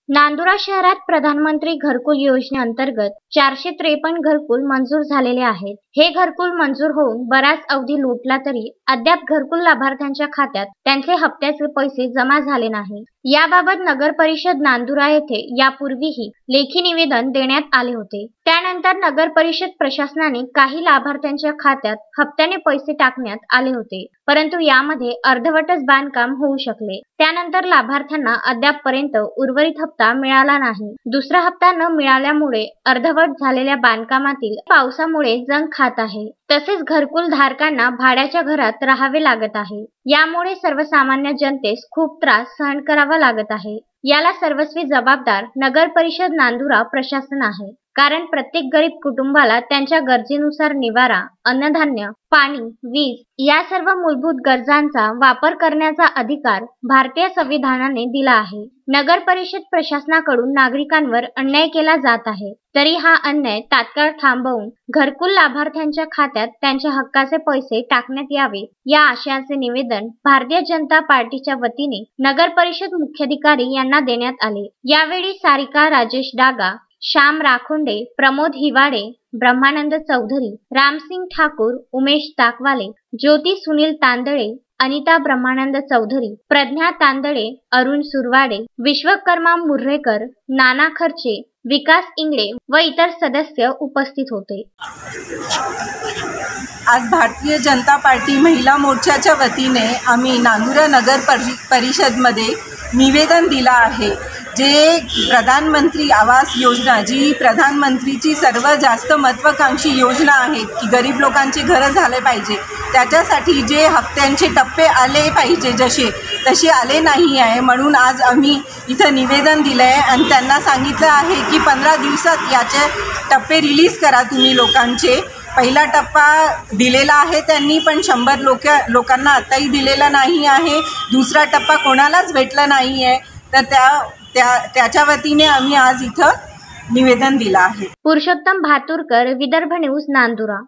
नांदुरा शहरात प्रधानमंत्री घरकुल योजनेअंतर्गत 453 घरकुल मंजूर झालेले आहेत। हे घरकुल मंजूर होऊन बराच अवधी लोटला तरी अद्याप घरकुल लाभार्थ्यांच्या खात्यात त्यांचे हप्त्याचे पैसे जमा झाले नाही। याबाबत नगर परिषद नांदुरा येथे यापूर्वीही लेखी निवेदन देण्यात आले होते। त्यानंतर नगर परिषद प्रशासनाने काही लाभार्थ्यांच्या खात्यात हप्त्याने पैसे टाकण्यात आले होते, परंतु यामध्ये अर्धवटच बांधकाम होऊ शकले। त्यानंतर लाभार्थ्यांना अद्यापपर्यंत उर्वरित हप्ता मिळाला नाही। दुसरा हप्ता न मिळाल्यामुळे अर्धवट झालेल्या बांधकामातील पावसामुळे जंग खात आहे। तसेच घरकुल धारकांना भाड्याच्या घरात राहावे लागत आहे। यामुळे सर्वसामान्य जनतेस खूप त्रास सहन करावा लागत आहे। याला सर्वस्वी जबाबदार नगर परिषद नांदुरा प्रशासन आहे, कारण प्रत्येक गरीब कुटुंबाला त्यांच्या गरजेनुसार निवारा, अन्नधान्य, पाणी, वीज या सर्व मूलभूत गरजांचा वापर करण्याचा अधिकार भारतीय संविधानाने दिला आहे। नगर परिषद प्रशासनाकडून नागरिकांवर अन्याय केला जात आहे, तरी हा अन्याय तात्काळ थांबवून घरकुल लाभार्थ्यांच्या खात्यात त्यांच्या हक्काचे पैसे टाकण्यात यावे, या आशयाचे निवेदन भारतीय जनता पार्टीच्या वतीने नगर परिषद मुख्याधिकारी यांना देण्यात आले। यावेळी सारिका राजेश डागा, श्याम राखोंडे, प्रमोद हिवाडे, ब्रह्मानंद चौधरी, रामसिंग ठाकूर, उमेश ताकवाले, ज्योती सुनील तांदळे, अनिता ब्रह्मानंद चौधरी, प्रज्ञा तांदळे, अरुण सुरवाडे, विश्वकर्मा मुर्रेकर, नाना खर्चे, विकास इंगळे व इतर सदस्य उपस्थित होते। आज भारतीय जनता पार्टी महिला मोर्चाच्या वतीने आम्ही नांदुरा नगर परिषदमध्ये निवेदन दिला आहे। जे प्रधानमंत्री आवास योजना, जी प्रधानमंत्रीची सर्वात जास्त महत्त्वाकांक्षी योजना आहे की गरीब लोकांचे घरं झाले पाहिजे, त्याच्यासाठी जे हप्त्यांचे टप्पे आले पाहिजे तसे आले नाही आहे। म्हणून आज आम्ही इथं निवेदन दिलं आहे आणि त्यांना सांगितलं आहे की 15 दिवसात याचे टप्पे रिलीज करा तुम्ही लोकांचे। पहिला टप्पा दिलेला आहे त्यांनी, पण 100 लोकांना आताही दिलेला नाही आहे। दुसरा टप्पा कोणालाच भेटला नाही आहे, तर त्याच्या वतीने आम्ही आज इथं निवेदन दिलं आहे। पुरुषोत्तम भातुरकर, विदर्भ न्यूज, नांदुरा।